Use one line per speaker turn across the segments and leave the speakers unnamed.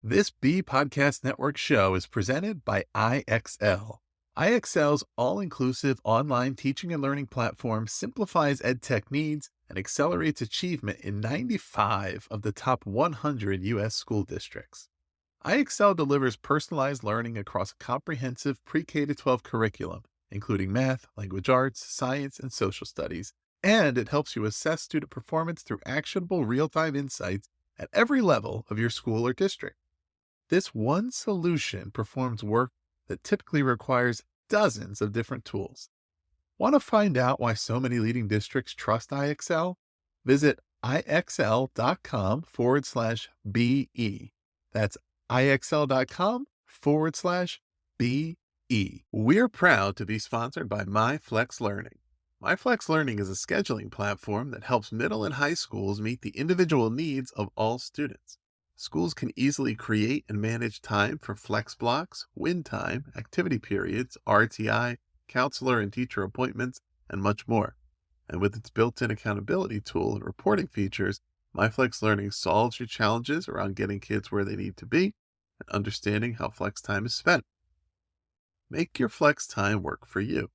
This B Podcast Network show is presented by IXL. IXL's all-inclusive online teaching and learning platform simplifies edtech needs and accelerates achievement in 95 of the top 100 U.S. school districts. IXL delivers personalized learning across a comprehensive pre-K-12 curriculum, including math, language arts, science, and social studies, and it helps you assess student performance through actionable real-time insights at every level of your school or district. This one solution performs work that typically requires dozens of different tools. Want to find out why so many leading districts trust IXL? Visit ixl.com/BE. That's ixl.com/BE. We're proud to be sponsored by MyFlex Learning. MyFlex Learning is a scheduling platform that helps middle and high schools meet the individual needs of all students. Schools can easily create and manage time for flex blocks, win time, activity periods, RTI, counselor and teacher appointments, and much more. And with its built-in accountability tool and reporting features, MyFlex Learning solves your challenges around getting kids where they need to be and understanding how flex time is spent. Make your flex time work for you.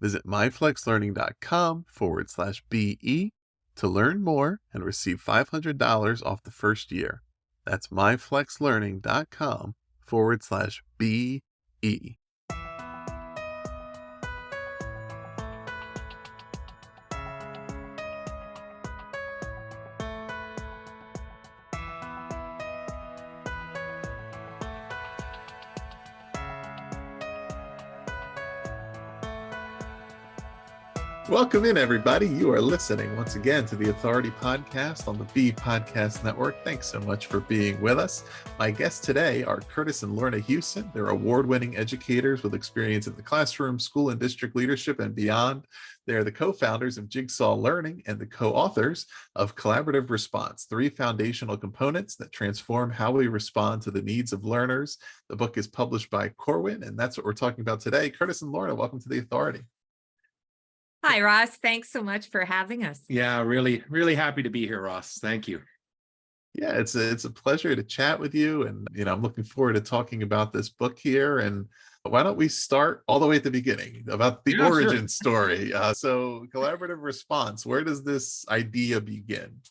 Visit myflexlearning.com/BE to learn more and receive $500 off the first year. That's myflexlearning.com/BE. Welcome in, everybody. You are listening once again to the Authority Podcast on the B Podcast Network. Thanks so much for being with us. My guests today are Kurtis and Lorna Hewson. They're award-winning educators with experience in the classroom, school and district leadership, and beyond. They're the co-founders of Jigsaw Learning and the co-authors of Collaborative Response, 3 foundational components that transform how we respond to the needs of learners. The book is published by Corwin, and that's what we're talking about today. Kurtis and Lorna, welcome to the Authority.
Hi, Ross. Thanks so much for having us.
Yeah, really happy to be here, Ross. Thank you.
Yeah, it's a pleasure to chat with you. And, I'm looking forward to talking about this book here. And why don't we start all the way at the beginning about the origin story? So Collaborative Response, where does this idea begin?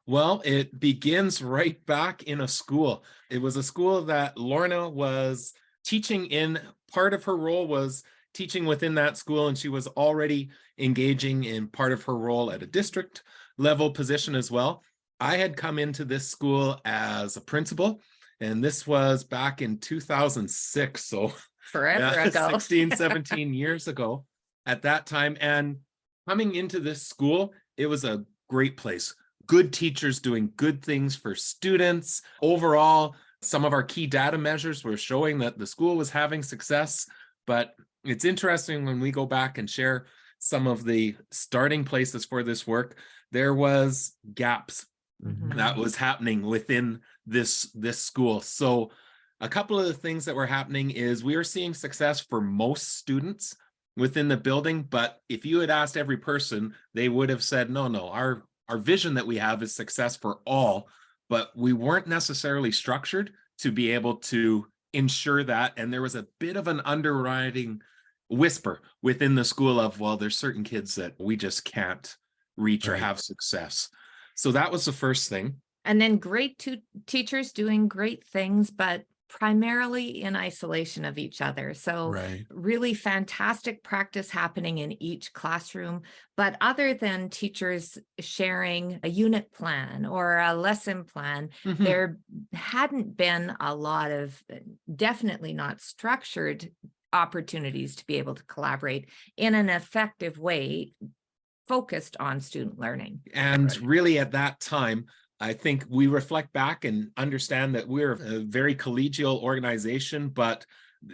Well, it begins right back in a school. It was a school that Lorna was teaching in. Part of her role was teaching within that school, and she was already engaging in part of her role at a district level position as well. I had come into this school as a principal, and this was back in 2006, so
forever ago.
16, 17 years ago at that time. And coming into this school, it was a great place. Good teachers doing good things for students. Overall, some of our key data measures were showing that the school was having success, but it's interesting when we go back and share some of the starting places for this work, there was gaps that was happening within this school. So a couple of the things that were happening is we were seeing success for most students within the building, but if you had asked every person, they would have said, no, our vision that we have is success for all, but we weren't necessarily structured to be able to ensure that. And there was a bit of an underwriting whisper within the school of, well, there's certain kids that we just can't reach or have success. So that was the first thing.
And then great teachers doing great things, but primarily in isolation of each other. So really fantastic practice happening in each classroom. But other than teachers sharing a unit plan or a lesson plan, there hadn't been a lot of, definitely not structured opportunities to be able to collaborate in an effective way focused on student learning.
And really at that time, I think we reflect back and understand that we're a very collegial organization, but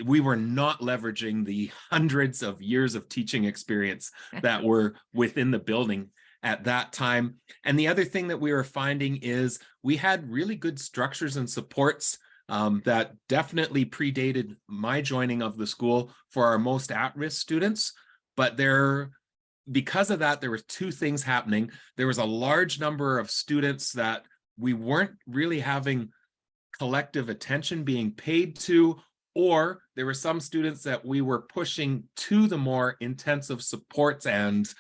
we were not leveraging the hundreds of years of teaching experience that were within the building at that time. And the other thing that we were finding is we had really good structures and supports that definitely predated my joining of the school for our most at-risk students. But because of that, there were 2 things happening. There was a large number of students that we weren't really having collective attention being paid to, or there were some students that we were pushing to the more intensive supports and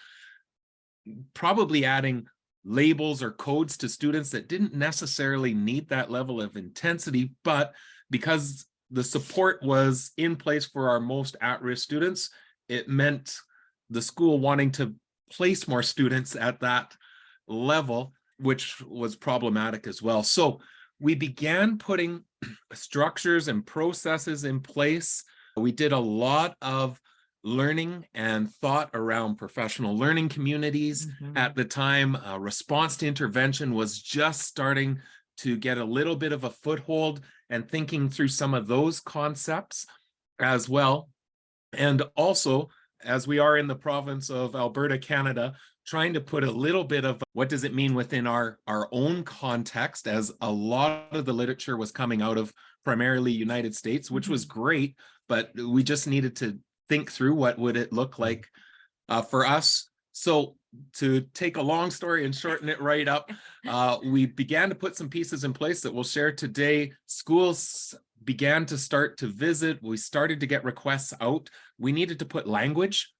probably adding labels or codes to students that didn't necessarily need that level of intensity, but because the support was in place for our most at-risk students, it meant the school wanting to place more students at that level, which was problematic as well. So we began putting structures and processes in place. We did a lot of learning and thought around professional learning communities. At the time. Response to intervention was just starting to get a little bit of a foothold, and thinking through some of those concepts as well. And also, as we are in the province of Alberta, Canada, trying to put a little bit of what does it mean within our own context, as a lot of the literature was coming out of primarily United States, which was great, but we just needed to think through what would it look like for us. So to take a long story and shorten it right up, we began to put some pieces in place that we'll share today. Schools began to start to visit. We started to get requests out. We needed to put language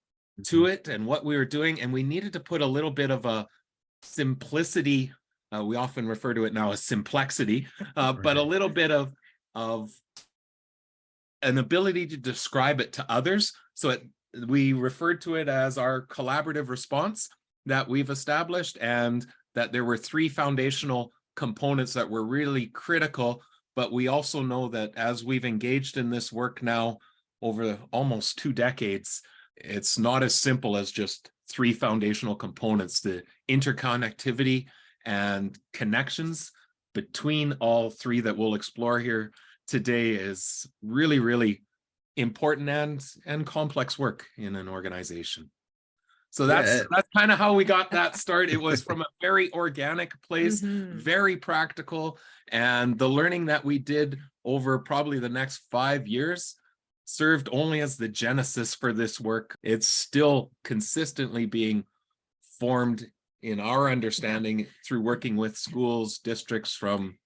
to it and what we were doing, and we needed to put a little bit of a simplicity. We often refer to it now as simplexity, but a little bit of an ability to describe it to others. So we referred to it as our collaborative response that we've established, and that there were 3 foundational components that were really critical. But we also know that as we've engaged in this work now over almost 2 decades, it's not as simple as just 3 foundational components. The interconnectivity and connections between all 3 that we'll explore here today is really, really important and complex work in an organization. So that's kind of how we got that start. It was from a very organic place, very practical, and the learning that we did over probably the next 5 years served only as the genesis for this work. It's still consistently being formed in our understanding through working with schools, districts, from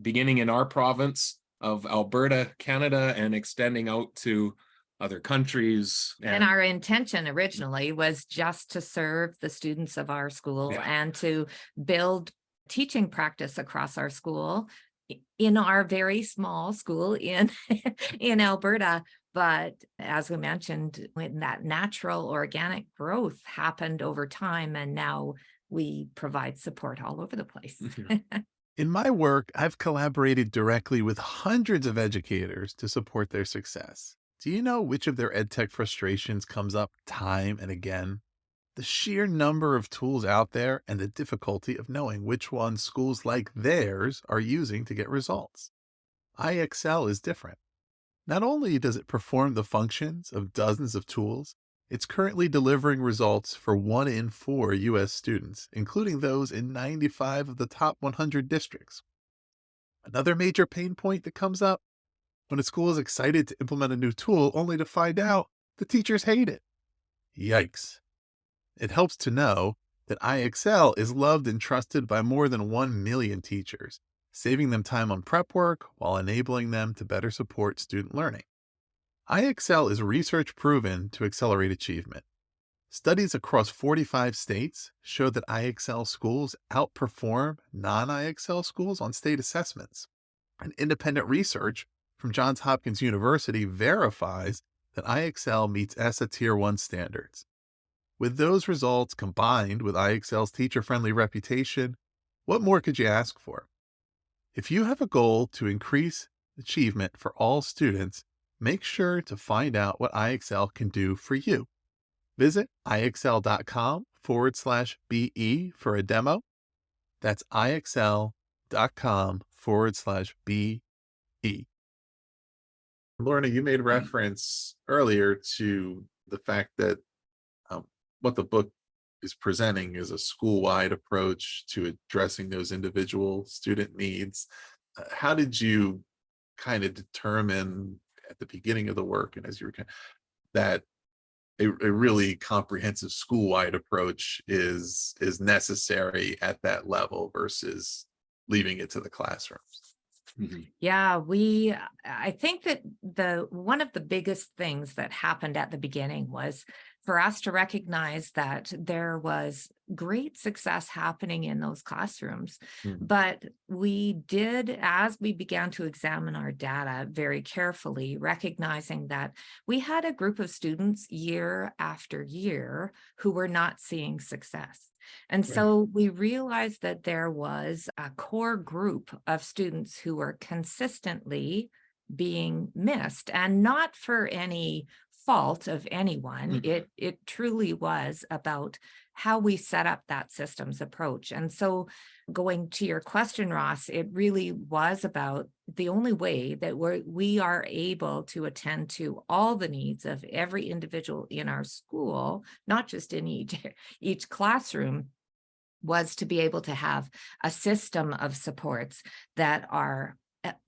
beginning in our province of Alberta, Canada, and extending out to other countries.
And our intention originally was just to serve the students of our school and to build teaching practice across our school in our very small school in Alberta. But as we mentioned, when that natural organic growth happened over time, and now we provide support all over the place.
In my work, I've collaborated directly with hundreds of educators to support their success. Do you know which of their EdTech frustrations comes up time and again? The sheer number of tools out there and the difficulty of knowing which ones schools like theirs are using to get results. IXL is different. Not only does it perform the functions of dozens of tools, it's currently delivering results for 1 in 4 U.S. students, including those in 95 of the top 100 districts. Another major pain point that comes up: when a school is excited to implement a new tool only to find out the teachers hate it. Yikes. It helps to know that IXL is loved and trusted by more than 1 million teachers, saving them time on prep work while enabling them to better support student learning. IXL is research proven to accelerate achievement. Studies across 45 states show that IXL schools outperform non-IXL schools on state assessments. And independent research from Johns Hopkins University verifies that IXL meets ESSA Tier 1 standards. With those results combined with IXL's teacher-friendly reputation, what more could you ask for? If you have a goal to increase achievement for all students, make sure to find out what IXL can do for you. Visit IXL.com/BE for a demo. That's IXL.com/BE. Lorna, you made reference earlier to the fact that what the book is presenting is a school-wide approach to addressing those individual student needs. How did you kind of determine at the beginning of the work, and as you were that a really comprehensive school-wide approach is necessary at that level versus leaving it to the classrooms?
Yeah, I think that one of the biggest things that happened at the beginning was for us to recognize that there was great success happening in those classrooms.
Mhm.
But we did, as we began to examine our data very carefully, recognizing that we had a group of students year after year who were not seeing success. And
Right.
so we realized that there was a core group of students who were consistently being missed, and not for any fault of anyone.
Mhm.
It truly was about how we set up that systems approach. And so going to your question, Ross, it really was about the only way that we are able to attend to all the needs of every individual in our school, not just in each classroom, was to be able to have a system of supports that are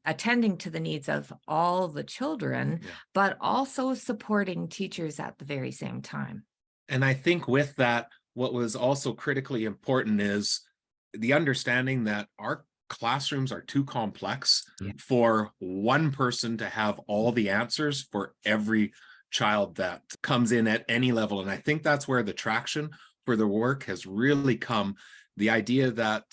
attending to the needs of all the children,
Yeah.
but also supporting teachers at the very same time.
And I think with that, what was also critically important is the understanding that our classrooms are too complex
Yeah.
for one person to have all the answers for every child that comes in at any level. And I think that's where the traction for the work has really come. The idea that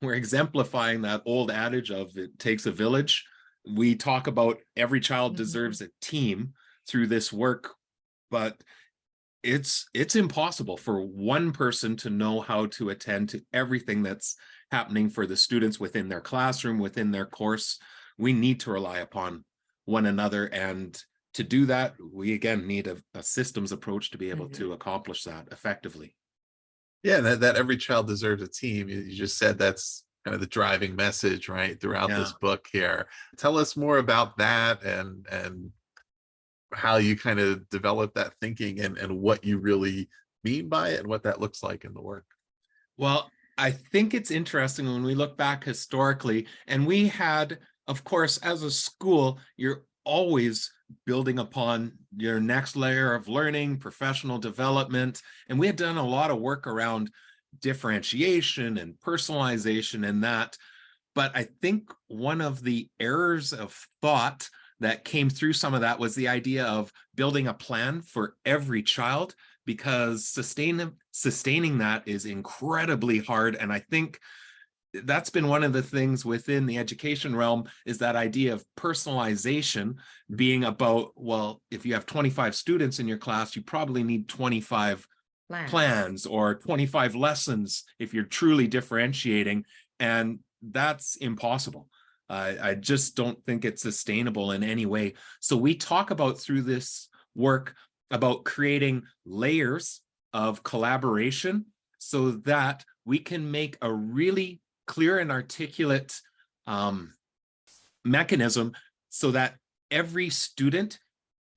we're exemplifying that old adage of it takes a village. We talk about every child deserves a team through this work, but it's impossible for one person to know how to attend to everything that's happening for the students within their classroom, within their course. We need to rely upon one another, and to do that, we again need a systems approach to be able to accomplish that effectively.
Yeah, that every child deserves a team. You just said that's kind of the driving message, right, throughout
Yeah.
this book here. Tell us more about that and how you kind of develop that thinking and what you really mean by it and what that looks like in the work.
Well, I think it's interesting when we look back historically, and we had, of course, as a school, you're always building upon your next layer of learning, professional development. And we had done a lot of work around differentiation and personalization and that. But I think one of the errors of thought that came through some of that was the idea of building a plan for every child, because sustaining that is incredibly hard. And I think that's been one of the things within the education realm, is that idea of personalization being about, well, if you have 25 students in your class, you probably need 25 plans or 25 lessons if you're truly differentiating. And that's impossible. I just don't think it's sustainable in any way. So we talk about through this work about creating layers of collaboration so that we can make a really clear and articulate mechanism so that every student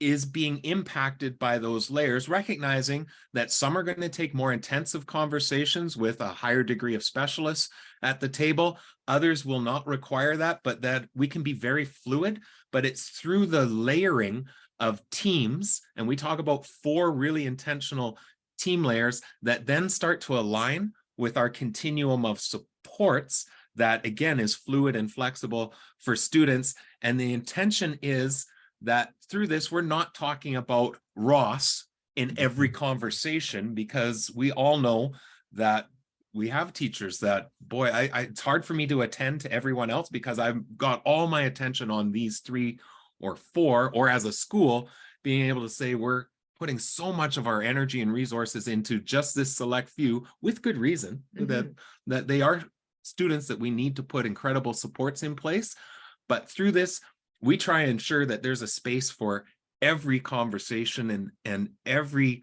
is being impacted by those layers, recognizing that some are going to take more intensive conversations with a higher degree of specialists at the table. Others will not require that, but that we can be very fluid. But it's through the layering of teams, and we talk about 4 really intentional team layers that then start to align with our continuum of supports that, again, is fluid and flexible for students. And the intention is that through this, we're not talking about Ross in every conversation, because we all know that we have teachers that, boy, it's hard for me to attend to everyone else because I've got all my attention on these 3 or 4, or as a school, being able to say we're putting so much of our energy and resources into just this select few, with good reason, that they are students that we need to put incredible supports in place. But through this, we try and ensure that there's a space for every conversation and every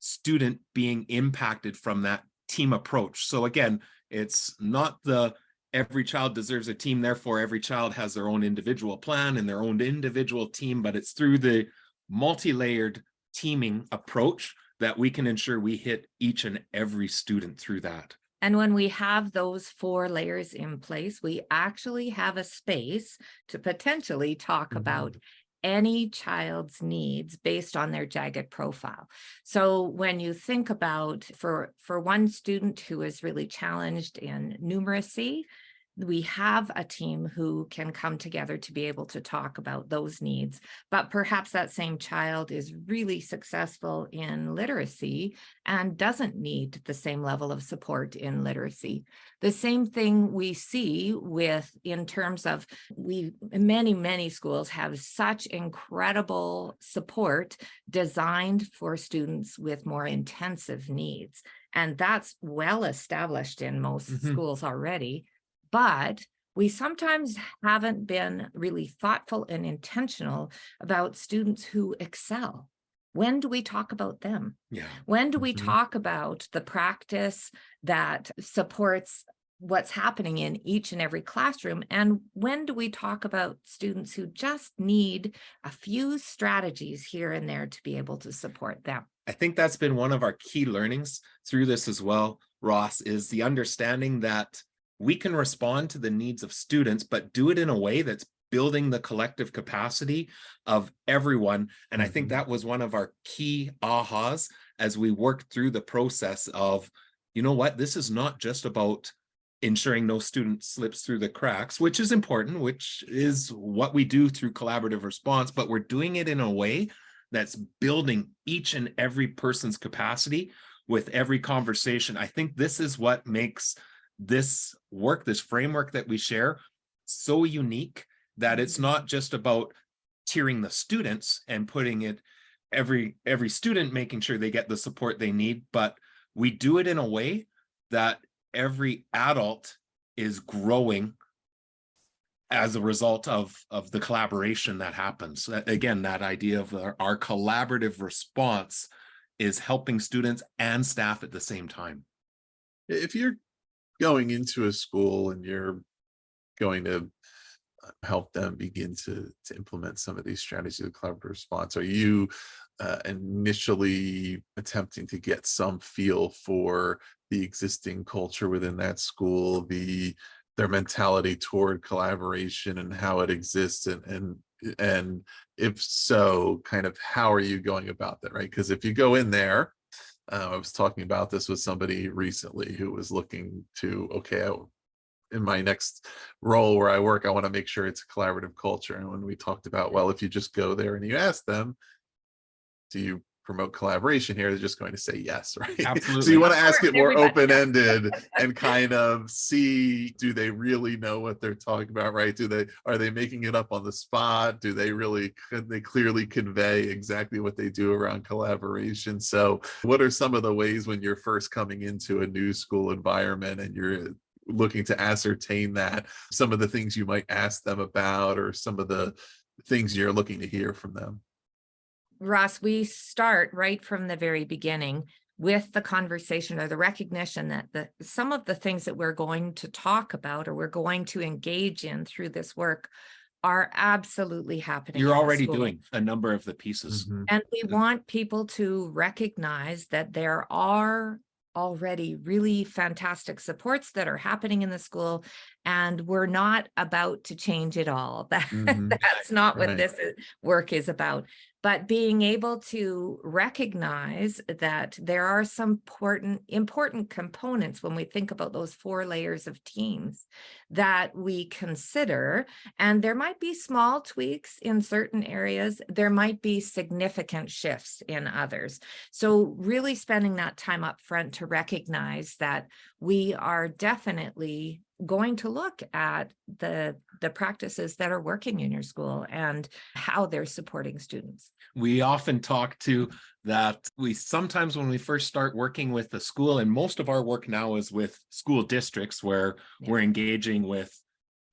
student being impacted from that team approach. So again, it's not the every child deserves a team, therefore every child has their own individual plan and their own individual team, but it's through the multi-layered teaming approach that we can ensure we hit each and every student through that.
And when we have those 4 layers in place, we actually have a space to potentially talk about any child's needs based on their jagged profile. So when you think about for one student who is really challenged in numeracy, we have a team who can come together to be able to talk about those needs. But perhaps that same child is really successful in literacy and doesn't need the same level of support in literacy. The same thing we see in terms of many schools have such incredible support designed for students with more intensive needs. And that's well established in most schools already. But we sometimes haven't been really thoughtful and intentional about students who excel. When do we talk about them?
Yeah.
When do we talk about the practice that supports what's happening in each and every classroom? And when do we talk about students who just need a few strategies here and there to be able to support them?
I think that's been one of our key learnings through this as well, Ross, is the understanding that we can respond to the needs of students, but do it in a way that's building the collective capacity of everyone. And I think that was one of our key ahas as we worked through the process of, you know what, this is not just about ensuring no student slips through the cracks, which is important, which is what we do through collaborative response, but we're doing it in a way that's building each and every person's capacity with every conversation. I think this is what makes this work, this framework that we share, so unique, that it's not just about tiering the students and putting it every student making sure they get the support they need, but we do it in a way that every adult is growing as a result of the collaboration that happens. Again, that idea of our collaborative response is helping students and staff at the same time.
If you're going into a school and you're going to help them begin to implement some of these strategies of collaborative response, are you initially attempting to get some feel for the existing culture within that school, their mentality toward collaboration and how it exists, and if so, kind of how are you going about that, right? Because if you go in there, I was talking about this with somebody recently who was looking to, okay, in my next role where I work, I want to make sure it's a collaborative culture. And when we talked about, well, if you just go there and you ask them, do you promote collaboration here, they're just going to say yes, right?
Absolutely.
So you want to ask it more open-ended and kind of see, do they really know what they're talking about, right? Are they making it up on the spot? Could they clearly convey exactly what they do around collaboration? So what are some of the ways when you're first coming into a new school environment and you're looking to ascertain that, some of the things you might ask them about, or some of the things you're looking to hear from them?
Ross, we start right from the very beginning with the conversation or the recognition that some of the things that we're going to talk about or we're going to engage in through this work are absolutely happening.
You're already doing a number of the pieces.
And we want people to recognize that there are already really fantastic supports that are happening in the school, and we're not about to change it all. That's not what this work is about. But being able to recognize that there are some important components when we think about those 4 layers of teams that we consider, and there might be small tweaks in certain areas, there might be significant shifts in others. So really spending that time up front to recognize that we are definitely going to look at the practices that are working in your school and how they're supporting students.
We often talk to that sometimes when we first start working with the school, and most of our work now is with school districts where we're engaging with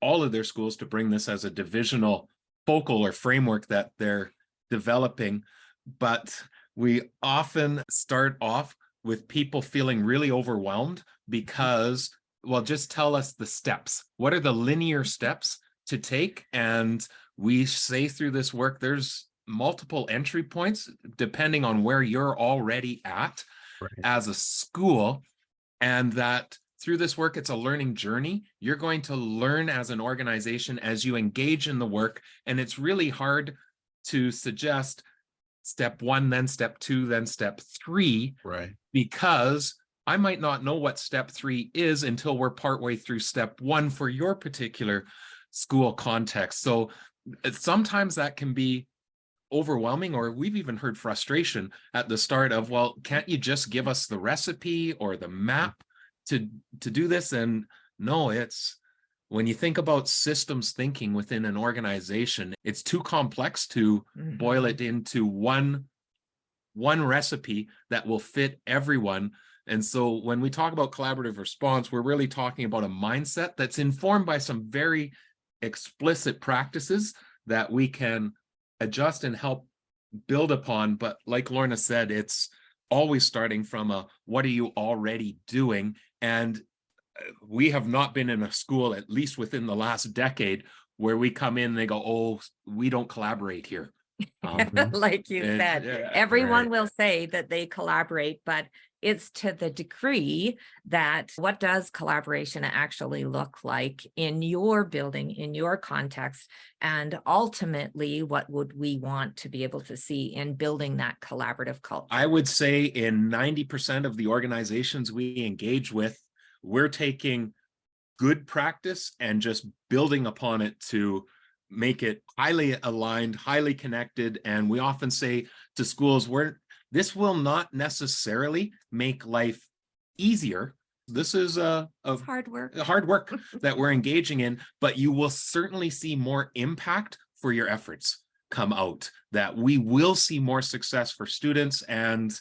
all of their schools to bring this as a divisional focal or framework that they're developing. But we often start off with people feeling really overwhelmed because, well, just tell us the steps. What are the linear steps to take? And we say through this work, there's multiple entry points depending on where you're already at as a school, and that through this work, it's a learning journey. You're going to learn as an organization as you engage in the work, and it's really hard to suggest step 1, then step 2, then step 3, because I might not know what step 3 is until we're partway through step 1 for your particular school context. So sometimes that can be overwhelming, or we've even heard frustration at the start of, well, can't you just give us the recipe or the map to do this? And no, it's when you think about systems thinking within an organization, it's too complex to boil it into one recipe that will fit everyone. And so when we talk about collaborative response, we're really talking about a mindset that's informed by some very explicit practices that we can adjust and help build upon. But like Lorna said, it's always starting from a, what are you already doing? And we have not been in a school, at least within the last decade, where we come in and they go, oh, we don't collaborate here.
Like you said, everyone will say that they collaborate, but it's to the degree that what does collaboration actually look like in your building, in your context, and ultimately, what would we want to be able to see in building that collaborative culture?
I would say in 90% of the organizations we engage with, we're taking good practice and just building upon it to make it highly aligned, highly connected. And we often say to schools, this will not necessarily make life easier. This is
hard work
that we're engaging in, but you will certainly see more impact for your efforts come out, that we will see more success for students, and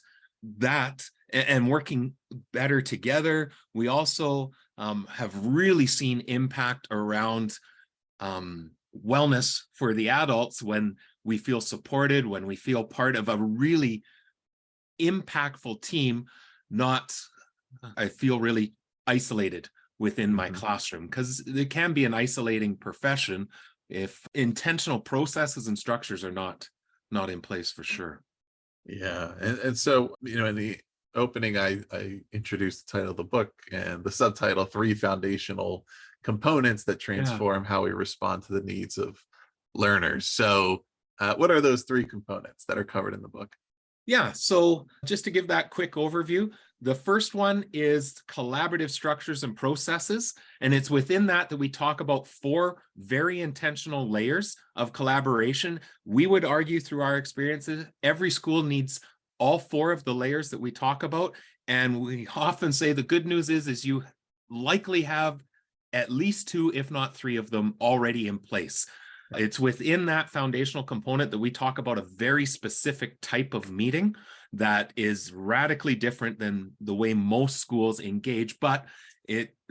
working better together. We also have really seen impact around wellness for the adults when we feel supported, when we feel part of a really impactful team, I feel really isolated within my classroom, because it can be an isolating profession if intentional processes and structures are not in place, for sure.
Yeah. And so, in the opening, I introduced the title of the book and the subtitle, 3 Foundational Components That Transform How We Respond to the Needs of Learners. So what are those 3 components that are covered in the book?
Yeah, so just to give that quick overview, the first one is collaborative structures and processes. And it's within that we talk about 4 very intentional layers of collaboration. We would argue through our experiences, every school needs all 4 of the layers that we talk about. And we often say the good news is you likely have at least 2, if not 3 of them already in place. It's within that foundational component that we talk about a very specific type of meeting that is radically different than the way most schools engage, but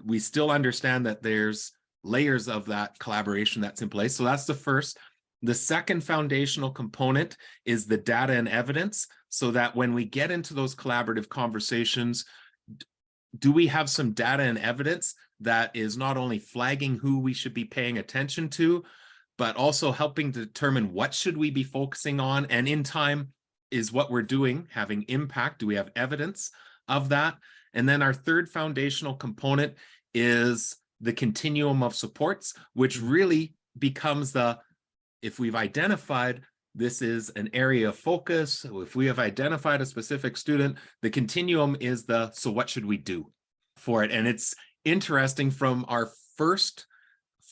we still understand that there's layers of that collaboration that's in place. So that's the first. The second foundational component is the data and evidence, so that when we get into those collaborative conversations, do we have some data and evidence that is not only flagging who we should be paying attention to, but also helping to determine what should we be focusing on, and in time, is what we're doing having impact? Do we have evidence of that? And then our third foundational component is the continuum of supports, which really becomes if we've identified this is an area of focus, if we have identified a specific student, the continuum is so what should we do for it? And it's interesting, from our first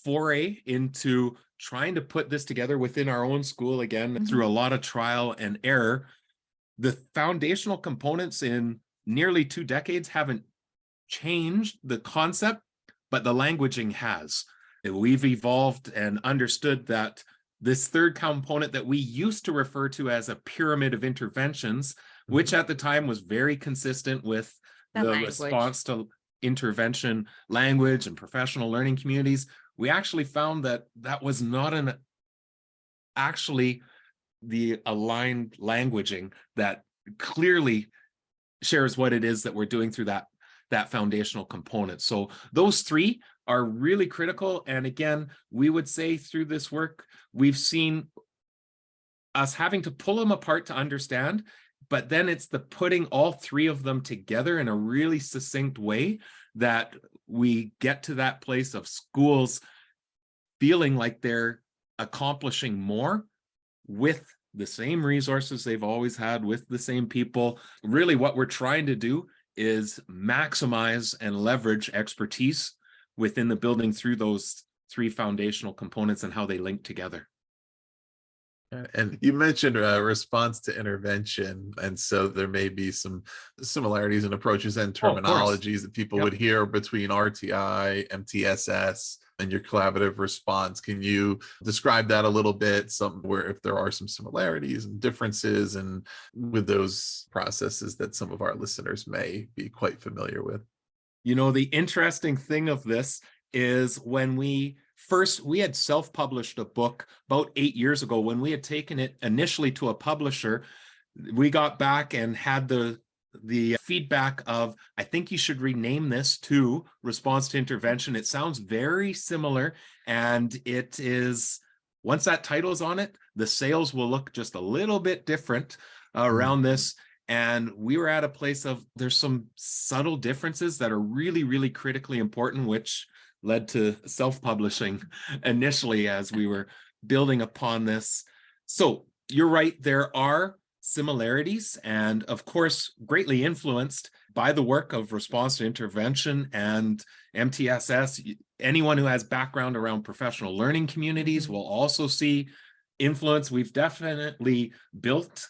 foray into trying to put this together within our own school, again, through a lot of trial and error, the foundational components in nearly 2 decades haven't changed the concept, but the languaging has. We've evolved and understood that this third component that we used to refer to as a pyramid of interventions, which at the time was very consistent with the response to intervention language and professional learning communities, we actually found that was not actually the aligned languaging that clearly shares what it is that we're doing through that foundational component. So those 3 are really critical. And again, we would say through this work, we've seen us having to pull them apart to understand, but then it's the putting all 3 of them together in a really succinct way that we get to that place of schools feeling like they're accomplishing more with the same resources they've always had, with the same people. Really, what we're trying to do is maximize and leverage expertise within the building through those three foundational components and how they link together.
And you mentioned response to intervention. And so there may be some similarities in approaches and terminologies that people would hear between RTI, MTSS, and your collaborative response. Can you describe that a little bit? Where if there are some similarities and differences and with those processes that some of our listeners may be quite familiar with?
You know, the interesting thing of this is when we had self-published a book about 8 years ago. When we had taken it initially to a publisher, we got back and had the feedback of, I think you should rename this to response to intervention. It sounds very similar, and it is, once that title is on it, the sales will look just a little bit different around this. And we were at a place of, there's some subtle differences that are really, really critically important, which led to self-publishing initially as we were building upon this. So you're right, there are similarities, and of course, greatly influenced by the work of response to intervention and MTSS. Anyone who has background around professional learning communities will also see influence. We've definitely built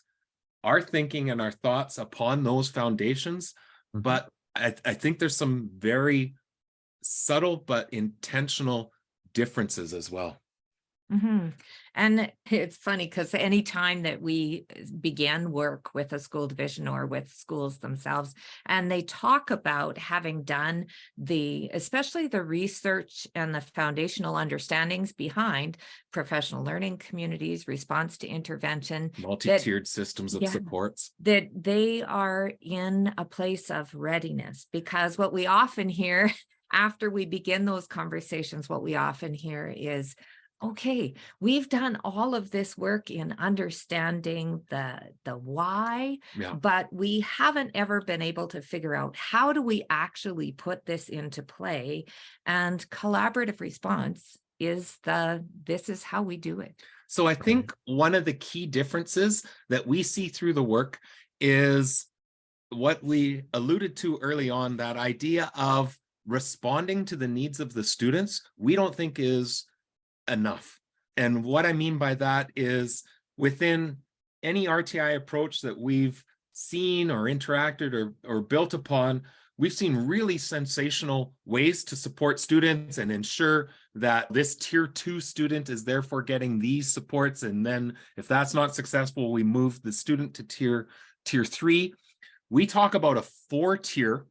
our thinking and our thoughts upon those foundations, but I think there's some very subtle but intentional differences as well.
And it's funny because anytime that we begin work with a school division or with schools themselves, and they talk about having done especially the research and the foundational understandings behind professional learning communities, response to intervention,
multi-tiered systems of supports,
that they are in a place of readiness. Because what we often hear after we begin those conversations, what we often hear is, okay, we've done all of this work in understanding the why, but we haven't ever been able to figure out how do we actually put this into play. And collaborative response is this is how we do it.
So I think one of the key differences that we see through the work is what we alluded to early on, that idea of responding to the needs of the students, we don't think is enough. And what I mean by that is, within any RTI approach that we've seen or interacted or built upon, we've seen really sensational ways to support students and ensure that this tier 2 student is therefore getting these supports. And then if that's not successful, we move the student to tier 3. We talk about a 4-tier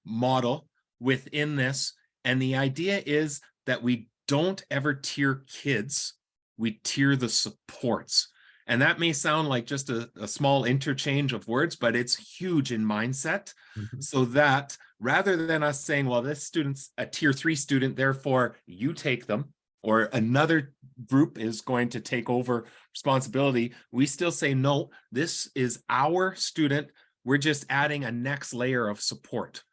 model within this. And the idea is that we don't ever tier kids, we tier the supports. And that may sound like just a small interchange of words, but it's huge in mindset. So that rather than us saying, well, this student's a tier 3 student, therefore you take them, or another group is going to take over responsibility, we still say, no, this is our student. We're just adding a next layer of support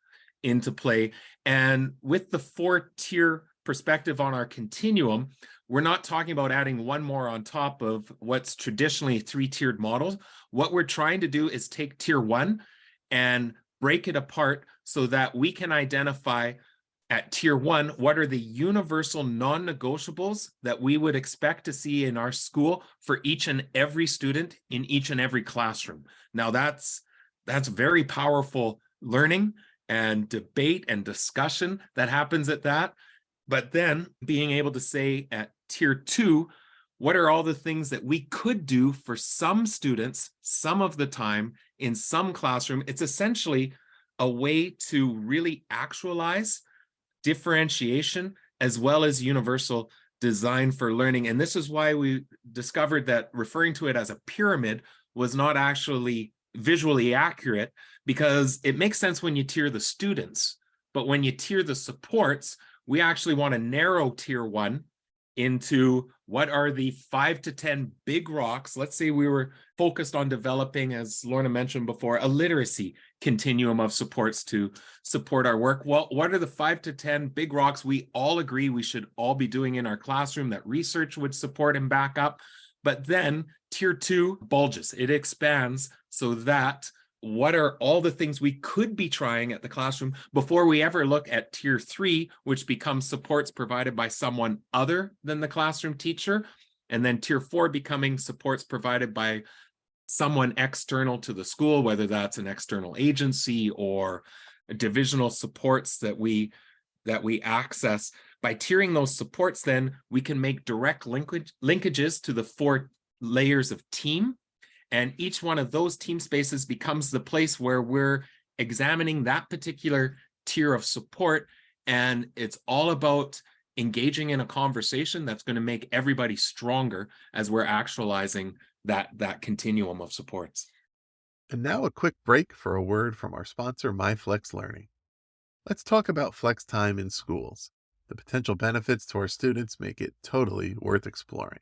into play. And with the 4-tier perspective on our continuum, we're not talking about adding one more on top of what's traditionally 3-tiered models. What we're trying to do is take tier 1 and break it apart so that we can identify at tier 1 what are the universal non-negotiables that we would expect to see in our school for each and every student in each and every classroom. Now that's very powerful learning and debate and discussion that happens at that. But then being able to say at tier 2, what are all the things that we could do for some students some of the time in some classroom? It's essentially a way to really actualize differentiation as well as universal design for learning. And this is why we discovered that referring to it as a pyramid was not actually visually accurate, because it makes sense when you tier the students, but when you tier the supports, we actually want to narrow tier 1 into what are the 5 to 10 big rocks. Let's say we were focused on developing, as Lorna mentioned before, a literacy continuum of supports to support our work. Well, what are the 5 to 10 big rocks we all agree we should all be doing in our classroom that research would support and back up? But then tier 2 bulges, it expands so that what are all the things we could be trying at the classroom before we ever look at tier 3, which becomes supports provided by someone other than the classroom teacher, and then tier 4 becoming supports provided by someone external to the school, whether that's an external agency or divisional supports that we access. By tiering those supports, then we can make direct linkages to the 4 layers of team. And each one of those team spaces becomes the place where we're examining that particular tier of support. And it's all about engaging in a conversation that's going to make everybody stronger as we're actualizing that continuum of supports.
And now a quick break for a word from our sponsor, MyFlex Learning. Let's talk about flex time in schools. The potential benefits to our students make it totally worth exploring.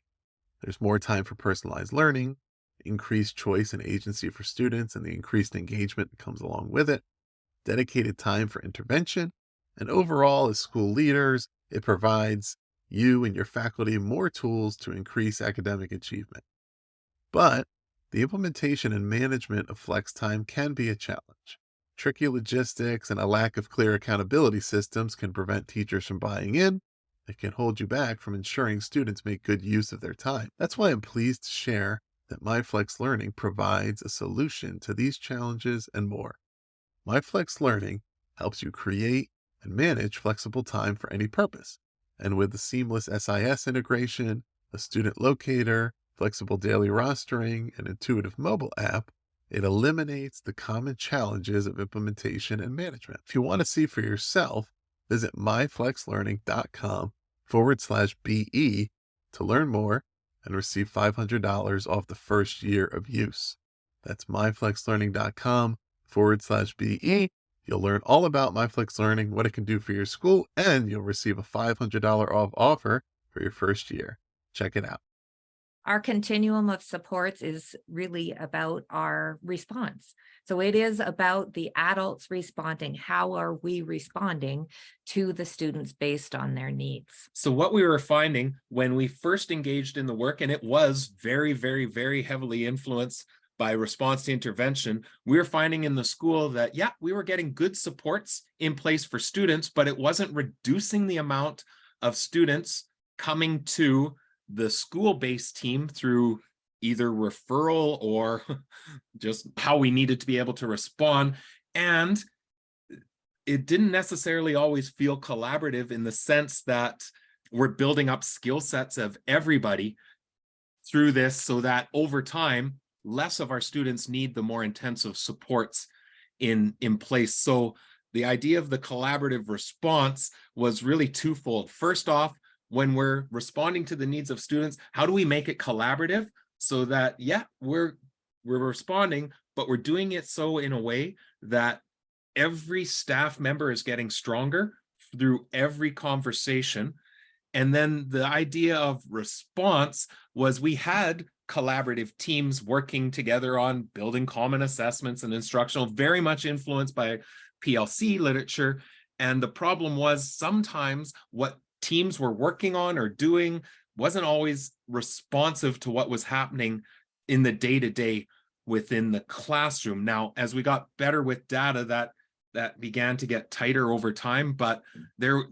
There's more time for personalized learning, increased choice and agency for students, and the increased engagement that comes along with it, dedicated time for intervention, and overall, as school leaders, it provides you and your faculty more tools to increase academic achievement. But the implementation and management of flex time can be a challenge. Tricky logistics and a lack of clear accountability systems can prevent teachers from buying in. It can hold you back from ensuring students make good use of their time. That's why I'm pleased to share that MyFlex Learning provides a solution to these challenges and more. MyFlex Learning helps you create and manage flexible time for any purpose. And with the seamless SIS integration, a student locator, flexible daily rostering, and intuitive mobile app, it eliminates the common challenges of implementation and management. If you want to see for yourself, visit myflexlearning.com/BE to learn more and receive $500 off the first year of use. That's myflexlearning.com/BE. You'll learn all about MyFlex Learning, what it can do for your school, and you'll receive a $500 off offer for your first year. Check it out.
Our continuum of supports is really about our response. So it is about the adults responding. How are we responding to the students based on their needs?
So what we were finding when we first engaged in the work, and it was very, very, very heavily influenced by response to intervention, we were finding in the school that, yeah, we were getting good supports in place for students, but it wasn't reducing the amount of students coming to the school-based team through either referral or just how we needed to be able to respond. And it didn't necessarily always feel collaborative in the sense that we're building up skill sets of everybody through this so that over time, less of our students need the more intensive supports in place. So the idea of the collaborative response was really twofold. First off, when we're responding to the needs of students, how do we make it collaborative so that, yeah, we're responding, but we're doing it so in a way that every staff member is getting stronger through every conversation. And then the idea of response was we had collaborative teams working together on building common assessments and instructional, very much influenced by PLC literature. And the problem was sometimes what teams were working on or doing wasn't always responsive to what was happening in the day-to-day within the classroom. Now, as we got better with data, that began to get tighter over time, but there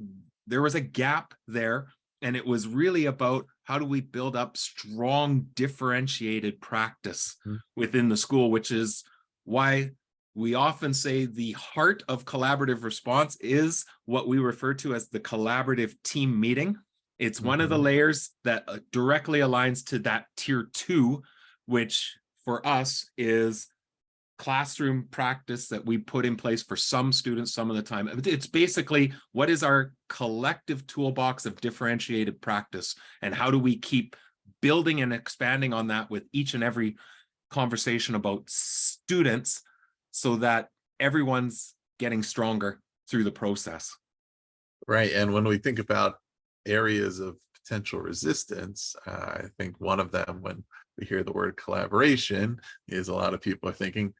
was a gap there, and it was really about how do we build up strong differentiated practice within the school, which is why we often say the heart of collaborative response is what we refer to as the collaborative team meeting. It's one of the layers that directly aligns to that tier 2, which for us is classroom practice that we put in place for some students some of the time. It's basically what is our collective toolbox of differentiated practice, and how do we keep building and expanding on that with each and every conversation about students, so that everyone's getting stronger through the process.
Right. And when we think about areas of potential resistance, I think one of them, when we hear the word collaboration, is a lot of people are thinking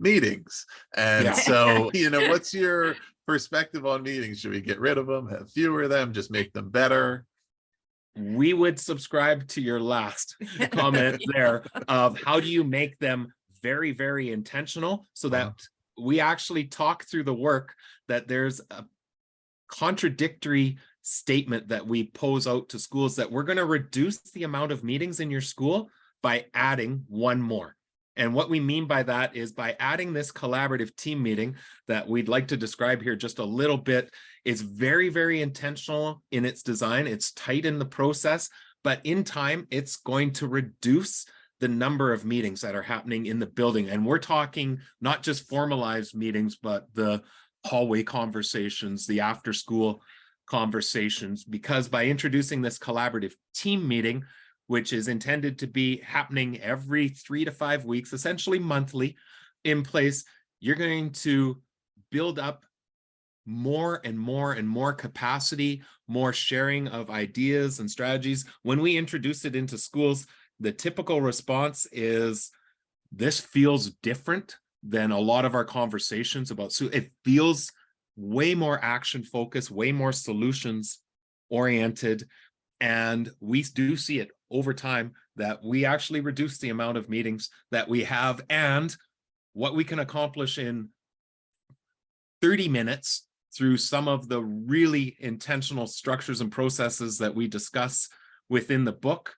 meetings. And so, what's your perspective on meetings? Should we get rid of them, have fewer of them, just make them better?
We would subscribe to your last comment there of how do you make them very, very intentional so that we actually talk through the work, that there's a contradictory statement that we pose out to schools, that we're going to reduce the amount of meetings in your school by adding one more. And what we mean by that is by adding this collaborative team meeting that we'd like to describe here just a little bit. It's very, very intentional in its design. It's tight in the process, but in time, it's going to reduce the number of meetings that are happening in the building. And we're talking not just formalized meetings, but the hallway conversations, the after school conversations, because by introducing this collaborative team meeting, which is intended to be happening every 3 to 5 weeks, essentially monthly in place, you're going to build up more and more and more capacity, more sharing of ideas and strategies. When we introduce it into schools, the typical response is, this feels different than a lot of our conversations about, so it feels way more action focused, way more solutions oriented. And we do see it over time that we actually reduce the amount of meetings that we have, and what we can accomplish in 30 minutes through some of the really intentional structures and processes that we discuss within the book.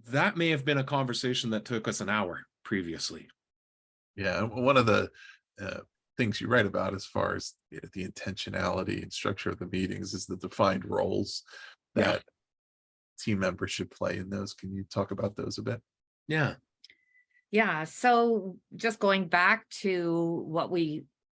That may have been a conversation that took us an hour previously.
Yeah, one of the things you write about as far as the intentionality and structure of the meetings is the defined roles that team members should play in those. Can you talk about those a bit?
Yeah. So just going back to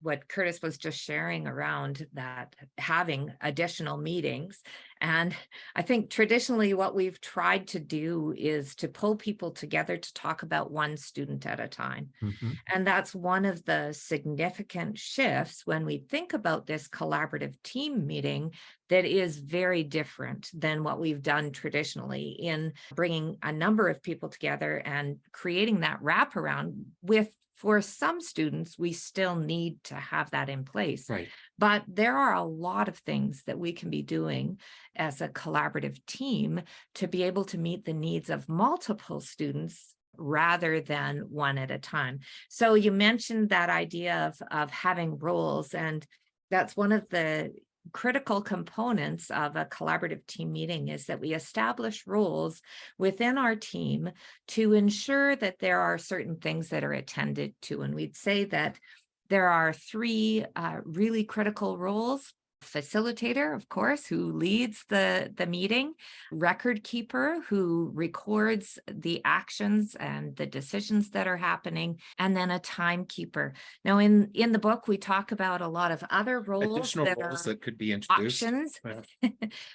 what Kurtis was just sharing around that, having additional meetings. And I think traditionally what we've tried to do is to pull people together to talk about one student at a time. And that's one of the significant shifts when we think about this collaborative team meeting that is very different than what we've done traditionally in bringing a number of people together and creating that wraparound with. For some students, we still need to have that in place.
Right.
But there are a lot of things that we can be doing as a collaborative team to be able to meet the needs of multiple students rather than one at a time. So you mentioned that idea of having roles, and that's one of the critical components of a collaborative team meeting, is that we establish roles within our team to ensure that there are certain things that are attended to. And we'd say that there are 3 really critical roles: facilitator, of course, who leads the meeting; record keeper, who records the actions and the decisions that are happening; and then a timekeeper. Now, in the book, we talk about a lot of other roles,
additional roles that could be introduced.
Options,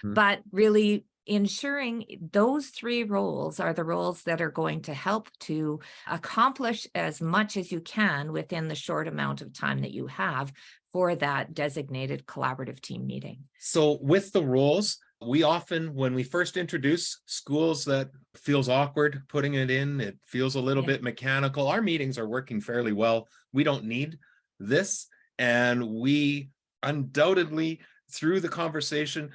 but really ensuring those 3 roles are the roles that are going to help to accomplish as much as you can within the short amount of time that you have for that designated collaborative team meeting.
So with the roles, we often, when we first introduce schools, that feels awkward putting it in, it feels a little bit mechanical. Our meetings are working fairly well. We don't need this. And we undoubtedly, through the conversation,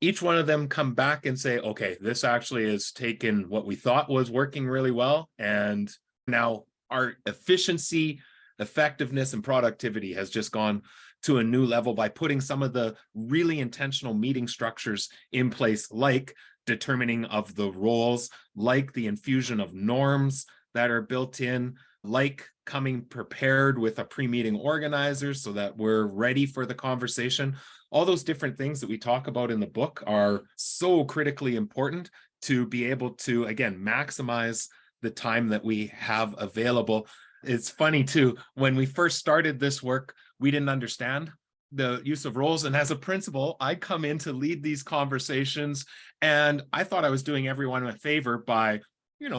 each one of them come back and say, okay, this actually has taken what we thought was working really well. And now our efficiency, effectiveness, and productivity has just gone to a new level by putting some of the really intentional meeting structures in place, like determining of the roles, like the infusion of norms that are built in, like coming prepared with a pre-meeting organizer so that we're ready for the conversation. All those different things that we talk about in the book are so critically important to be able to, again, maximize the time that we have available. It's funny too, when we first started this work, we didn't understand the use of roles. And as a principal, I come in to lead these conversations, and I thought I was doing everyone a favor by,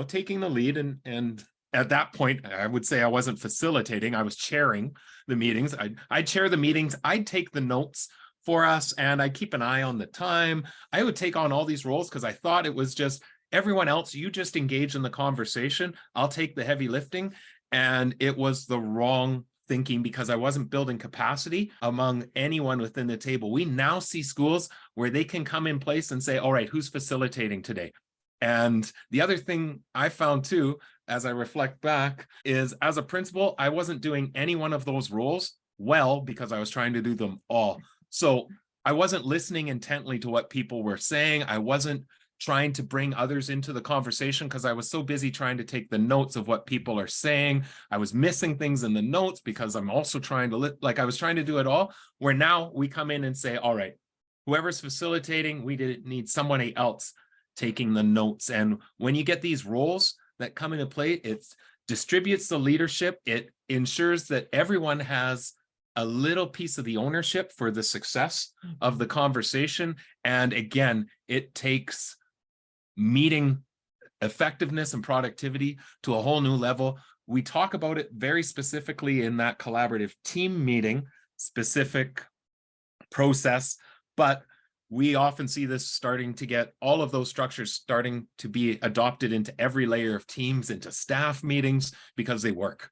taking the lead. And at that point, I would say I wasn't facilitating, I was chairing the meetings. I'd chair the meetings, I'd take the notes for us, and I'd keep an eye on the time. I would take on all these roles because I thought it was just everyone else, you just engage in the conversation, I'll take the heavy lifting. And it was the wrong thinking, because I wasn't building capacity among anyone within the table. We now see schools where they can come in place and say, all right, who's facilitating today? And the other thing I found too, as I reflect back, is as a principal, I wasn't doing any one of those roles well because I was trying to do them all. So I wasn't listening intently to what people were saying. I wasn't trying to bring others into the conversation because I was so busy trying to take the notes of what people are saying. I was missing things in the notes because I'm also trying to, I was trying to do it all, where now we come in and say, all right, whoever's facilitating, we need somebody else taking the notes. And when you get these roles that come into play, it distributes the leadership. It ensures that everyone has a little piece of the ownership for the success of the conversation. And again, it takes meeting effectiveness and productivity to a whole new level. We talk about it very specifically in that collaborative team meeting, specific process, but we often see this starting to get all of those structures starting to be adopted into every layer of teams, into staff meetings, because they work.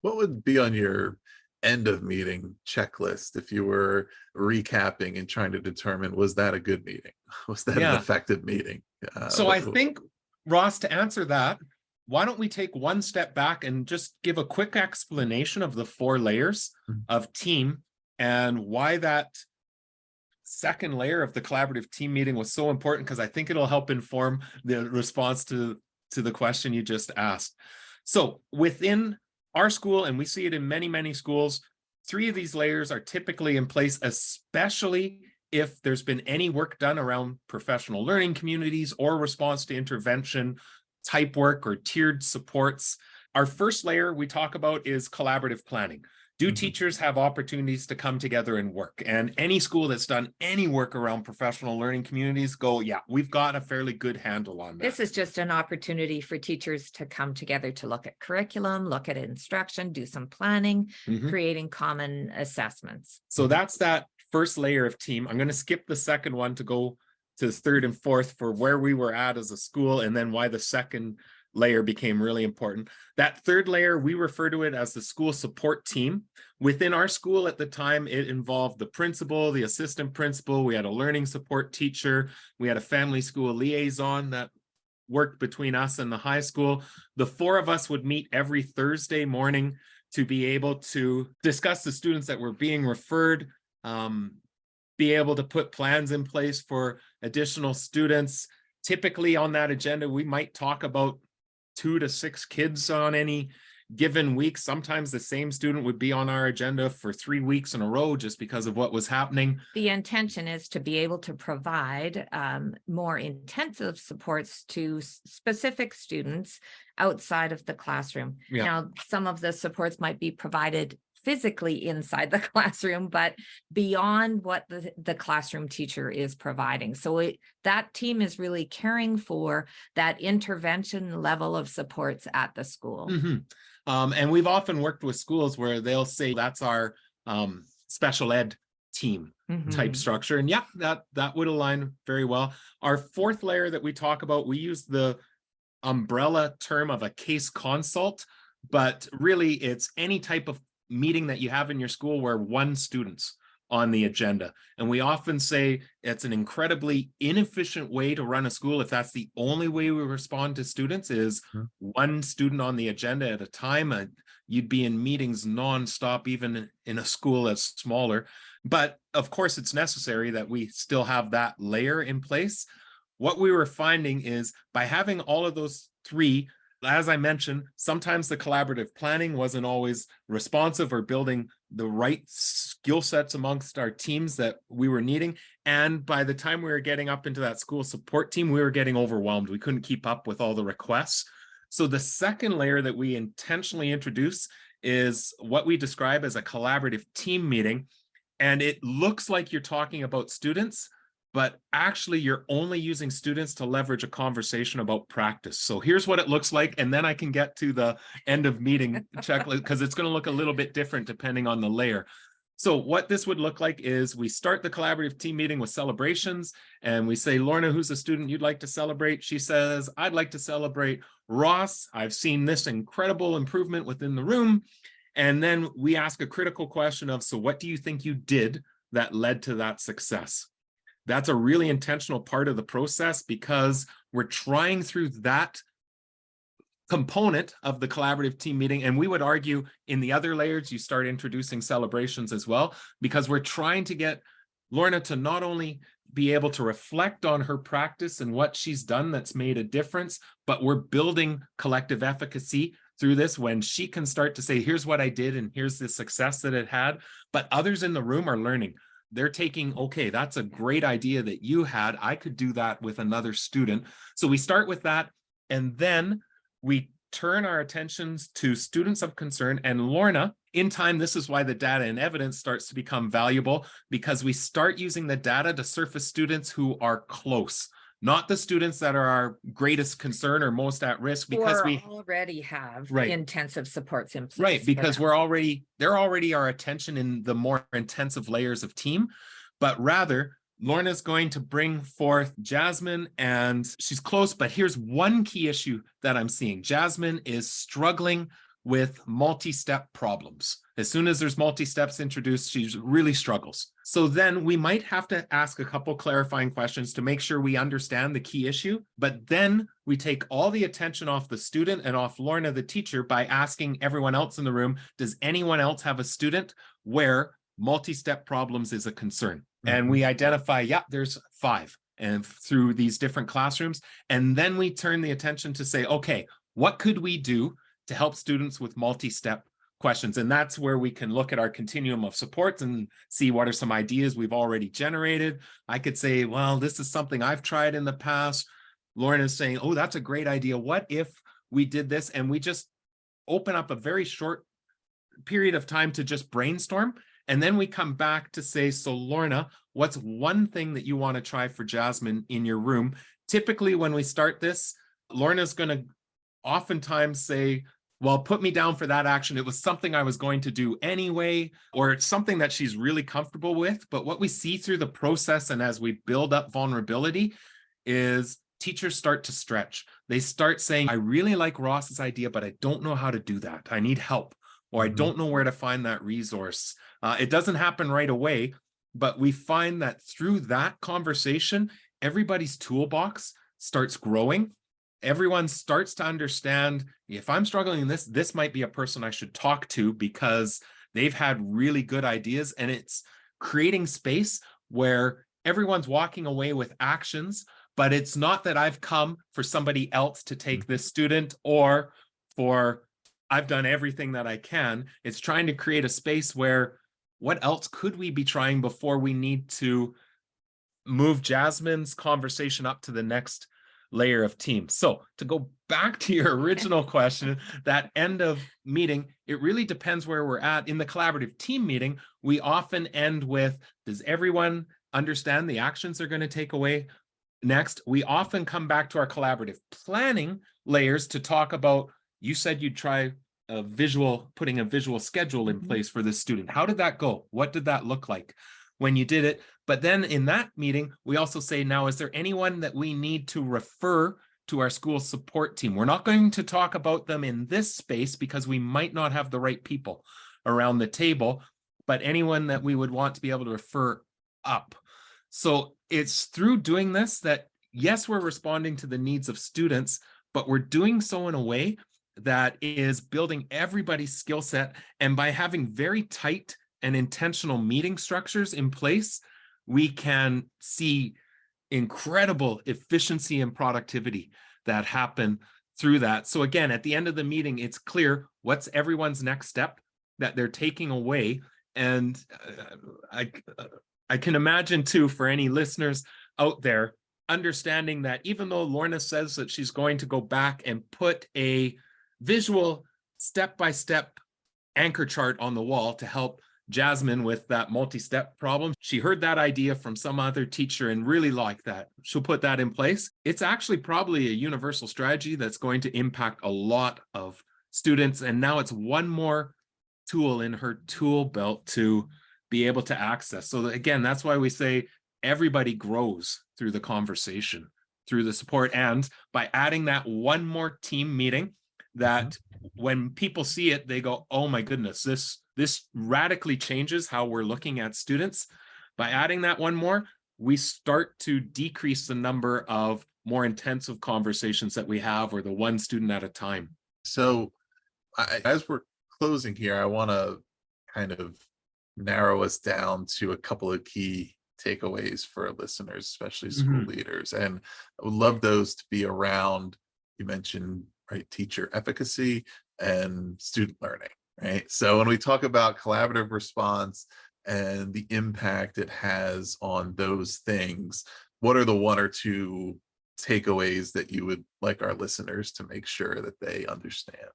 What would be on your end of meeting checklist if you were recapping and trying to determine, was that a good meeting? Was that an effective meeting?
So I think, Ross, to answer that, why don't we take one step back and just give a quick explanation of the 4 layers of team and why that second layer of the collaborative team meeting was so important, because I think it'll help inform the response to the question you just asked. So within our school, and we see it in many, many schools, 3 of these layers are typically in place, especially if there's been any work done around professional learning communities or response to intervention type work or tiered supports. Our first layer we talk about is collaborative planning. Do teachers have opportunities to come together and work? And any school that's done any work around professional learning communities go, yeah, we've got a fairly good handle on that.
This is just an opportunity for teachers to come together to look at curriculum, look at instruction, do some planning, creating common assessments.
So that's that first layer of team. I'm going to skip the second one to go to the third and fourth for where we were at as a school, and then why the second layer became really important. That third layer, we refer to it as the school support team. Within our school at the time, it involved the principal, the assistant principal, we had a learning support teacher, we had a family school liaison that worked between us and the high school. The 4 of us would meet every Thursday morning to be able to discuss the students that were being referred, be able to put plans in place for additional students. Typically on that agenda, we might talk about 2 to 6 kids on any given week. Sometimes the same student would be on our agenda for 3 weeks in a row just because of what was happening.
The intention is to be able to provide more intensive supports to specific students outside of the classroom. Now, some of the supports might be provided physically inside the classroom, but beyond what the classroom teacher is providing. So that team is really caring for that intervention level of supports at the school.
And we've often worked with schools where they'll say that's our special ed team type structure. And that would align very well. Our fourth layer that we talk about, we use the umbrella term of a case consult, but really it's any type of meeting that you have in your school where one student's on the agenda. And we often say it's an incredibly inefficient way to run a school if that's the only way we respond to students is one student on the agenda at a time. You'd be in meetings nonstop, even in a school that's smaller. But of course, it's necessary that we still have that layer in place. What we were finding is by having all of those 3, as I mentioned, sometimes the collaborative planning wasn't always responsive or building the right skill sets amongst our teams that we were needing. And by the time we were getting up into that school support team, we were getting overwhelmed. We couldn't keep up with all the requests. So the second layer that we intentionally introduce is what we describe as a collaborative team meeting. And it looks like you're talking about students, but actually you're only using students to leverage a conversation about practice. So here's what it looks like. And then I can get to the end of meeting checklist because it's going to look a little bit different depending on the layer. So what this would look like is we start the collaborative team meeting with celebrations and we say, Lorna, who's a student you'd like to celebrate? She says, I'd like to celebrate Ross. I've seen this incredible improvement within the room. And then we ask a critical question of, so what do you think you did that led to that success? That's a really intentional part of the process, because we're trying through that component of the collaborative team meeting. And we would argue in the other layers, you start introducing celebrations as well, because we're trying to get Lorna to not only be able to reflect on her practice and what she's done that's made a difference, but we're building collective efficacy through this, when she can start to say, here's what I did and here's the success that it had. But others in the room are learning. They're taking, okay, that's a great idea that you had. I could do that with another student. So we start with that, and then we turn our attentions to students of concern. And Lorna, in time, this is why the data and evidence starts to become valuable, because we start using the data to surface students who are close, not the students that are our greatest concern or most at risk, because we
already have
right.
intensive supports in place.
Right, because they're already our attention in the more intensive layers of team, but rather Lorna's going to bring forth Jasmine, and she's close, but here's one key issue that I'm seeing. Jasmine is struggling with multi-step problems. As soon as there's multi-steps introduced, she really struggles. So then we might have to ask a couple clarifying questions to make sure we understand the key issue, but then we take all the attention off the student and off Lorna, the teacher, by asking everyone else in the room, does anyone else have a student where multi-step problems is a concern? And we identify, yeah, there's 5, and through these different classrooms. And then we turn the attention to say, okay, what could we do to help students with multi-step questions? And that's where we can look at our continuum of supports and see what are some ideas we've already generated. I could say, well, this is something I've tried in the past. Lauren is saying, oh, that's a great idea. What if we did this? And we just open up a very short period of time to just brainstorm. And then we come back to say, so Lorna, what's one thing that you want to try for Jasmine in your room? Typically, when we start this, Lorna's going to oftentimes say, well, put me down for that action. It was something I was going to do anyway, or it's something that she's really comfortable with. But what we see through the process and as we build up vulnerability is teachers start to stretch. They start saying, I really like Ross's idea, but I don't know how to do that. I need help, or I don't know where to find that resource. It doesn't happen right away, but we find that through that conversation, everybody's toolbox starts growing. Everyone starts to understand, if I'm struggling in this, this might be a person I should talk to because they've had really good ideas. And it's creating space where everyone's walking away with actions, but it's not that I've come for somebody else to take this student or for I've done everything that I can. It's trying to create a space where what else could we be trying before we need to move Jasmine's conversation up to the next layer of team. So to go back to your original question, that end of meeting, it really depends where we're at. In the collaborative team meeting, we often end with, does everyone understand the actions they're going to take away? Next, we often come back to our collaborative planning layers to talk about, you said you'd try putting a visual schedule in place for this student. How did that go? What did that look like when you did it? But then in that meeting, we also say, now, is there anyone that we need to refer to our school support team? We're not going to talk about them in this space because we might not have the right people around the table, but anyone that we would want to be able to refer up. So it's through doing this that, yes, we're responding to the needs of students, but we're doing so in a way that is building everybody's skill set. And by having very tight and intentional meeting structures in place, we can see incredible efficiency and productivity that happen through that. So again, at the end of the meeting, it's clear what's everyone's next step that they're taking away. And I can imagine too, for any listeners out there, understanding that even though Lorna says that she's going to go back and put a visual step-by-step anchor chart on the wall to help Jasmine with that multi-step problem, she heard that idea from some other teacher and really liked that. She'll put that in place. It's actually probably a universal strategy that's going to impact a lot of students. And now it's one more tool in her tool belt to be able to access. So again, that's why we say everybody grows through the conversation, through the support. And by adding that one more team meeting, that when people see it, they go, oh my goodness, this radically changes how we're looking at students. By adding that one more, we start to decrease the number of more intensive conversations that we have, or the one student at a time.
So as we're closing here, I want to kind of narrow us down to a couple of key takeaways for our listeners, especially school leaders. And I would love those to be around, you mentioned, right, teacher efficacy and student learning, right? So when we talk about collaborative response and the impact it has on those things, what are the one or two takeaways that you would like our listeners to make sure that they understand?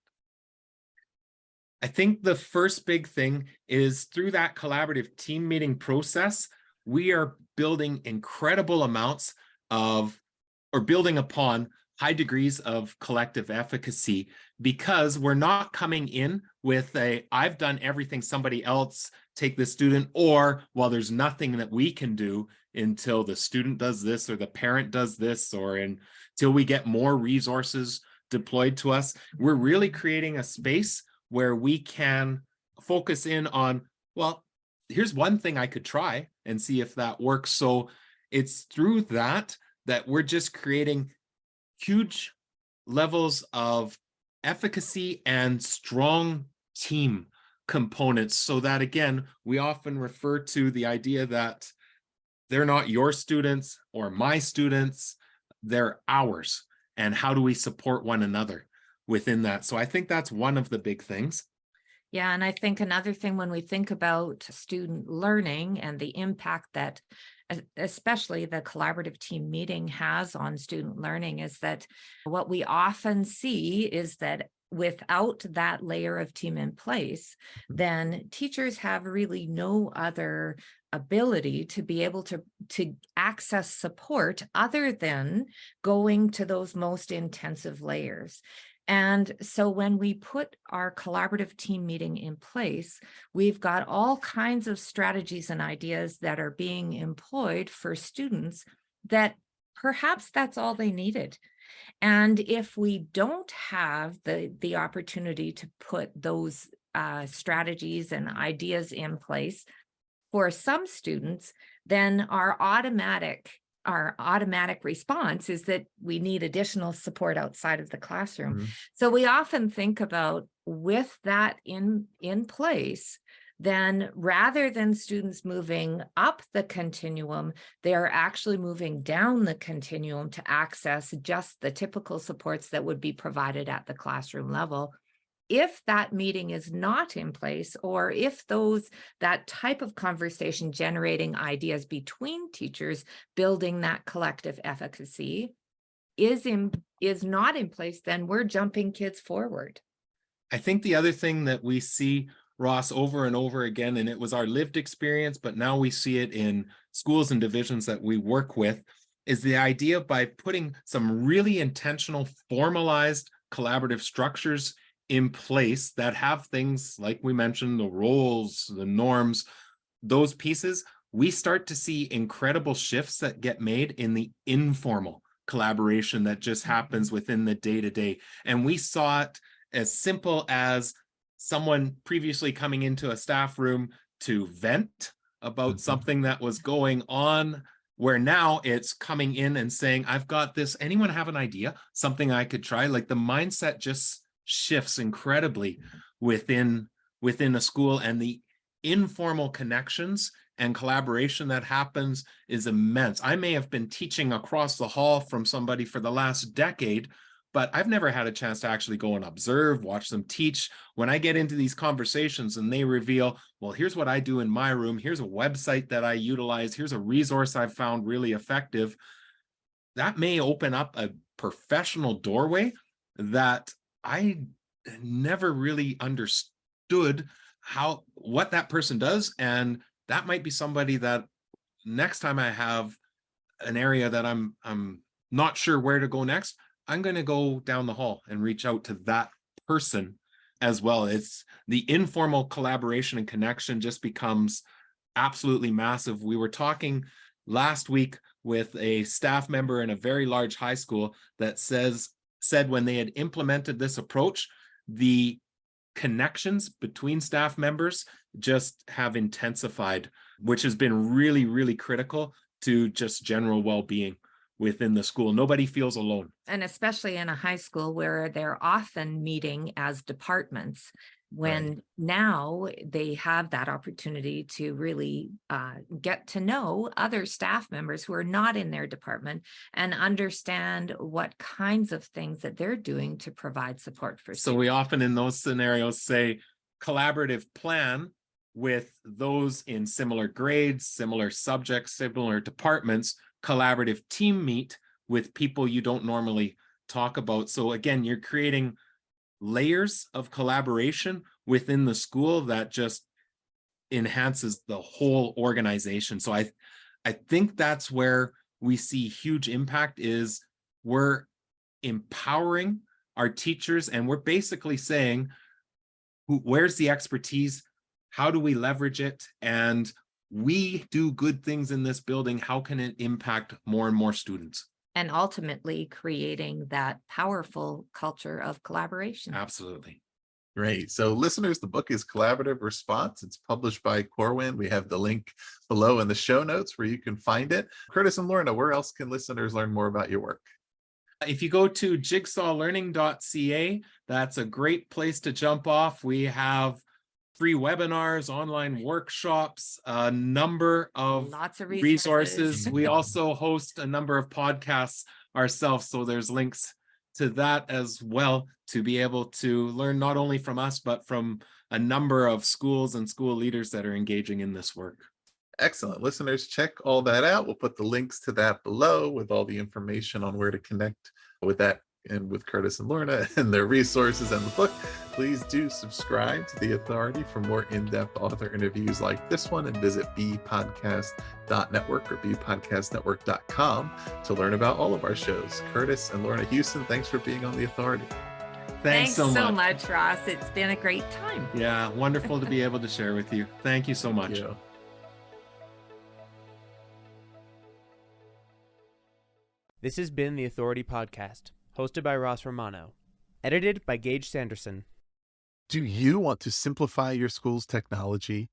I think the first big thing is, through that collaborative team meeting process, we are building incredible amounts of, or building upon high degrees of collective efficacy, because we're not coming in with a, I've done everything, somebody else take this student, or, well, there's nothing that we can do until the student does this, or the parent does this, or until we get more resources deployed to us. We're really creating a space where we can focus in on, well, here's one thing I could try and see if that works. So it's through that we're just creating huge levels of efficacy and strong team components, so that, again, we often refer to the idea that they're not your students or my students, they're ours. And how do we support one another within that? So I think that's one of the big things.
Yeah, and I think another thing, when we think about student learning and the impact that especially the collaborative team meeting has on student learning, is that what we often see is that without that layer of team in place, then teachers have really no other ability to be able to access support other than going to those most intensive layers. And so when we put our collaborative team meeting in place, we've got all kinds of strategies and ideas that are being employed for students that perhaps that's all they needed. And if we don't have the opportunity to put those strategies and ideas in place for some students, then our automatic response is that we need additional support outside of the classroom. So we often think about, with that in place, then rather than students moving up the continuum, they are actually moving down the continuum to access just the typical supports that would be provided at the classroom level. If that meeting is not in place, or if that type of conversation generating ideas between teachers, building that collective efficacy is not in place, then we're jumping kids forward.
I think the other thing that we see, Ross, over and over again, and it was our lived experience, but now we see it in schools and divisions that we work with, is the idea, by putting some really intentional, formalized collaborative structures in place that have things like we mentioned, the roles, the norms, those pieces, we start to see incredible shifts that get made in the informal collaboration that just happens within the day-to-day. And we saw it as simple as someone previously coming into a staff room to vent about something that was going on, where now it's coming in and saying, I've got this, anyone have an idea, something I could try? Like, the mindset just shifts incredibly within a school, and the informal connections and collaboration that happens is immense. I may have been teaching across the hall from somebody for the last decade, but I've never had a chance to actually go and observe, watch them teach. When I get into these conversations and they reveal, well, here's what I do in my room, here's a website that I utilize, here's a resource I've found really effective, that may open up a professional doorway that I never really understood what that person does. And that might be somebody that next time I have an area that I'm not sure where to go next, I'm going to go down the hall and reach out to that person as well. It's the informal collaboration and connection just becomes absolutely massive. We were talking last week with a staff member in a very large high school that said when they had implemented this approach, the connections between staff members just have intensified, which has been really, really critical to just general well-being within the school. Nobody feels alone.
And especially in a high school where they're often meeting as departments, when now they have that opportunity to really get to know other staff members who are not in their department and understand what kinds of things that they're doing to provide support for
So
students.
we often in those scenarios say collaborative plan with those in similar grades, similar subjects, similar departments, collaborative team meet with people you don't normally talk about. So again, you're creating layers of collaboration within the school that just enhances the whole organization. So I think that's where we see huge impact is we're empowering our teachers and we're basically saying, where's the expertise? How do we leverage it? And we do good things in this building. How can it impact more and more students?
And ultimately creating that powerful culture of collaboration.
Absolutely.
Great. So listeners, the book is Collaborative Response. It's published by Corwin. We have the link below in the show notes where you can find it. Kurtis and Lorna, where else can listeners learn more about your work?
If you go to jigsawlearning.ca, that's a great place to jump off. We have free webinars, online workshops, a number of
Lots of
resources. We also host a number of podcasts ourselves, so there's links to that as well to be able to learn not only from us, but from a number of schools and school leaders that are engaging in this work.
Excellent. Listeners, check all that out. We'll put the links to that below with all the information on where to connect with that and with Kurtis and Lorna and their resources and the book. Please do subscribe to The Authority for more in-depth author interviews like this one, and visit bpodcast.network or bpodcastnetwork.com to learn about all of our shows. Kurtis and Lorna Hewson, thanks for being on The Authority.
Thanks so much,
Ross. It's been a great time.
Yeah, wonderful to be able to share with you. Thank you so much.
Thank you.
This has been The Authority Podcast, hosted by Ross Romano, edited by Gage Sanderson.
Do you want to simplify your school's technology,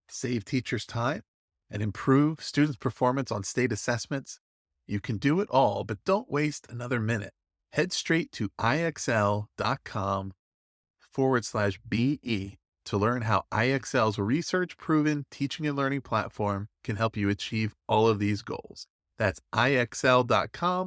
save teachers time, and improve students' performance on state assessments? You can do it all, but don't waste another minute. Head straight to ixl.com/BE to learn how IXL's research-proven teaching and learning platform can help you achieve all of these goals. That's ixl.com/BE.